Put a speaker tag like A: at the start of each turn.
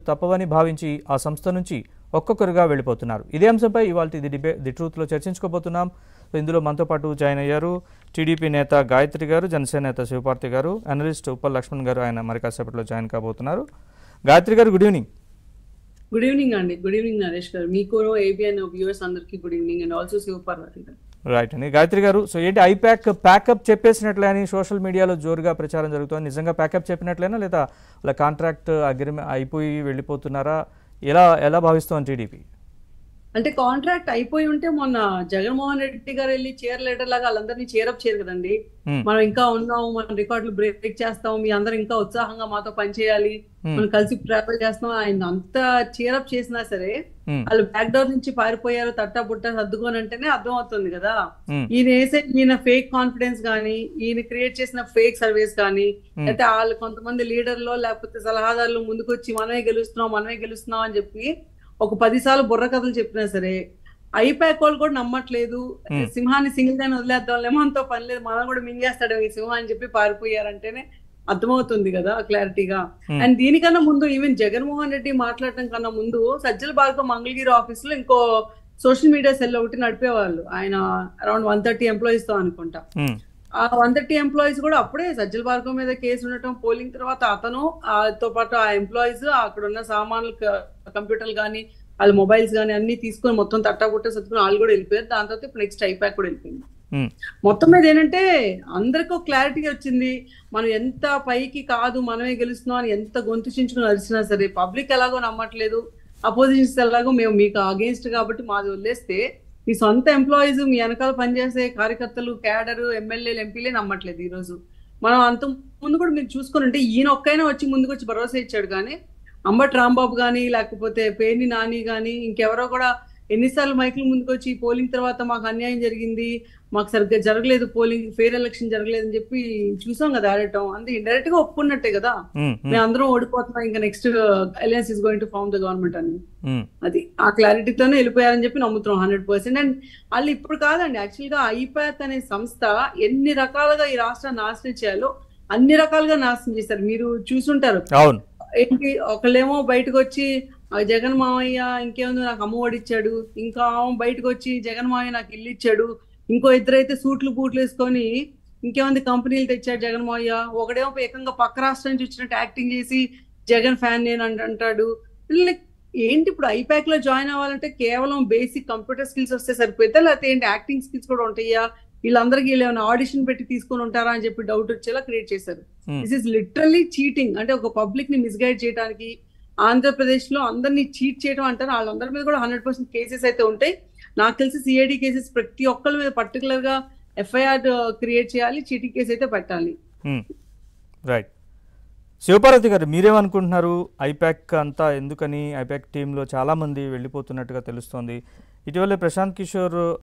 A: తప్పవని భావించి ఆ సంస్థ నుంచి ఒక్కొక్కరుగా వెళ్ళిపోతున్నారు. ఇదే అంశంపై ఇవాళ ది ట్రూత్లో చర్చించుకోబోతున్నాం. ఇందులో మనతో పాటు జాయిన్ అయ్యారు టీడీపీ నేత గాయత్రి గారు, జనసేన నేత శివపార్తి గారు, అనలిస్ట్ ఉప్పల్ లక్ష్మణ్ గారు. ఆయన మరి కాసేపట్లో జాయిన్ కాబోతున్నారు. గాయత్రి గారు, గుడ్ ఈవినింగ్.
B: గుడ్ ఈవినింగ్ అండి. గుడ్ ఈవినింగ్ నరేష్ గారు. మీకు ఏబిఎన్ వ్యూవర్స్ అందరికీ good evening and also Shivaparvati గారు.
A: రైట్ అండి. గాయత్రి గారు, సో ఏంటి ఐప్యాక్ ప్యాకప్ చెప్పేసినట్లే అని సోషల్ మీడియాలో జోరుగా ప్రచారం జరుగుతుంది. నిజంగా ప్యాకప్ చెప్పినట్లేనా, లేదా వాళ్ళ కాంట్రాక్ట్ అగ్రిమెంట్ అయిపోయి వెళ్ళిపోతున్నారా? ఎలా భావిస్తోంది టీడీపీ?
B: అంటే కాంట్రాక్ట్ అయిపోయి ఉంటే మొన్న జగన్మోహన్ రెడ్డి గారు వెళ్ళి చీర లీడర్ లాగా వాళ్ళందరినీ చీరప్ చేయరు కదండి. మనం ఇంకా ఉన్నాము, మన రికార్డులు బ్రేక్ చేస్తాం, మీ అందరూ ఇంకా ఉత్సాహంగా మాతో పనిచేయాలి, మనం కలిసి ట్రావెల్ చేస్తాం, ఆయన అంతా చీరప్ చేసినా సరే వాళ్ళు బ్యాక్ డోర్ నుంచి పారిపోయారు, తట్టా బుట్ట సర్దుకొని అంటేనే అర్థం అవుతుంది కదా. ఈయన ఫేక్ కాన్ఫిడెన్స్ కానీ, ఈయన క్రియేట్ చేసిన ఫేక్ సర్వీస్ కానీ, అయితే వాళ్ళు కొంతమంది లీడర్లో లేకపోతే సలహాదారులు ముందుకు వచ్చి మనమే గెలుస్తున్నాం అని చెప్పి ఒక 10 సార్లు బుర్ర కథలు చెప్పినా సరే ఐప్యాక్ వాళ్ళు కూడా నమ్మట్లేదు. సింహాన్ని సింగిల్ గానే వదిలేద్దాంలేమో, అంతో పని లేదు, మనం కూడా మింగేస్తాడు ఈ సింహం అని చెప్పి పారిపోయారంటేనే అర్థమవుతుంది కదా క్లారిటీగా. అండ్ దీనికన్నా ముందు ఈవెన్ జగన్మోహన్ రెడ్డి మాట్లాడటం కన్నా ముందు సజ్జల భార్గవ్ మంగళగిరి ఆఫీస్ లో ఇంకో సోషల్ మీడియా సెల్ ఒకటి నడిపేవాళ్ళు. ఆయన అరౌండ్ 130 ఎంప్లాయీస్ తో అనుకుంటా. ఆ 130 ఎంప్లాయీస్ కూడా అప్పుడే సజ్జల భార్గవ్ మీద కేసు ఉండటం, పోలింగ్ తర్వాత అతను తో పాటు ఆ ఎంప్లాయీస్ అక్కడ ఉన్న సామాన్లు, కంప్యూటర్లు కానీ వాళ్ళ మొబైల్స్ కానీ అన్ని తీసుకొని మొత్తం తట్టాబుట్ట సర్దుకుని వాళ్ళు కూడా వెళ్ళిపోయారు. దాని తర్వాత ఇప్పుడు నెక్స్ట్ ఐప్యాక్ కూడా వెళ్ళిపోయింది. మొత్తం మీద ఏంటంటే అందరికీ క్లారిటీ వచ్చింది. మనం ఎంత పైకి కాదు మనమే గెలుస్తున్నాం అని ఎంత గొంతు చించుకుని అరిచినా సరే పబ్లిక్ ఎలాగో నమ్మట్లేదు, అపోజిషన్స్ ఎలాగో మేము మీకు అగేన్స్ట్ కాబట్టి మాది వదిలేస్తే మీ సొంత ఎంప్లాయీస్, మీ వెనకాల పనిచేసే కార్యకర్తలు, క్యాడర్, ఎమ్మెల్యేలు, ఎంపీలే నమ్మట్లేదు. ఈ రోజు మనం అంత ముందు కూడా మీరు చూసుకుని ఉంటే ఈయన ఒక్కైనా వచ్చి ముందుకు వచ్చి భరోసా ఇచ్చాడు, కానీ అంబటి రాంబాబు కానీ లేకపోతే పేర్ని నాని కానీ ఇంకెవరో కూడా ఎన్నిసార్లు మైకులు ముందుకు వచ్చి పోలింగ్ తర్వాత మాకు అన్యాయం జరిగింది, మాకు సరిగ్గా జరగలేదు, పోలింగ్ ఫెయిర్ ఎలక్షన్ జరగలేదు అని చెప్పి చూసాం కదా ఆడటం. అంటే ఇండైరెక్ట్ గా ఒప్పుకున్నట్టే కదా, మేము అందరం ఓడిపోతున్నాం, ఇంకా next alliance is going to form the government అని. అది ఆ క్లారిటీతోనే వెళ్ళిపోయారని చెప్పి నమ్ముతున్నాం 100%. అండ్ వాళ్ళు ఇప్పుడు కాదండి, యాక్చువల్ గా ఐప్యాక్ అనే సంస్థ ఎన్ని రకాలుగా ఈ రాష్ట్రాన్ని నాశనం చేయాలో అన్ని రకాలుగా నాశనం చేశారు. మీరు చూసుంటారు. ఏంటి, ఒకళ్ళేమో బయటకు వచ్చి జగన్ మావయ్య ఇంకేముంది నాకు అమ్మఒడి ఇచ్చాడు, ఇంకా బయటకు వచ్చి జగన్ మావయ్య నాకు ఇల్లు ఇచ్చాడు, ఇంకో ఇద్దరైతే సూట్లు బూట్లు వేసుకొని ఇంకేముంది కంపెనీలు తెచ్చాడు జగన్ మావయ్య, ఒకడేమో ఏకంగా పక్క రాష్ట్రం నుంచి వచ్చినట్టు యాక్టింగ్ చేసి జగన్ ఫ్యాన్ నేను అంటాడు. ఏంటి ఇప్పుడు ఐప్యాక్ లో జాయిన్ అవ్వాలంటే కేవలం బేసిక్ కంప్యూటర్ స్కిల్స్ వస్తే సరిపోతుందా, లేకపోతే ఏంటి యాక్టింగ్ స్కిల్స్ కూడా ఉంటాయా, వీళ్ళందరికీ ఏమైనా ఆడిషన్ పెట్టి తీసుకొని ఉంటారా అని చెప్పి డౌట్ వచ్చేలా క్రియేట్ చేశారు. This is literally cheating. అంటే ఒక పబ్లిక్ ని మిస్గైడ్ చేయడానికి ఆంధ్రప్రదేశ్ లో అందరినీ చీట్ చేయడం అంటారు. వాళ్ళందరి మీద కూడా 100% కేసెస్ అయితే ఉంటాయి. నాకు తెలిసి సిఐడి కేసెస్ ప్రతి ఒక్కరి మీద పర్టికులర్ గా ఎఫ్ఐఆర్ క్రియేట్ చేయాలి, చీటింగ్ కేసు అయితే పెట్టాలి.
A: రైట్. శివపార్వతి గారు, మీరేమనుకుంటున్నారు? ఐప్యాక్ అంతా ఎందుకని, ఐప్యాక్ టీంలో చాలా మంది వెళ్ళిపోతున్నట్టుగా తెలుస్తోంది. ఇటీవలే ప్రశాంత్ కిషోర్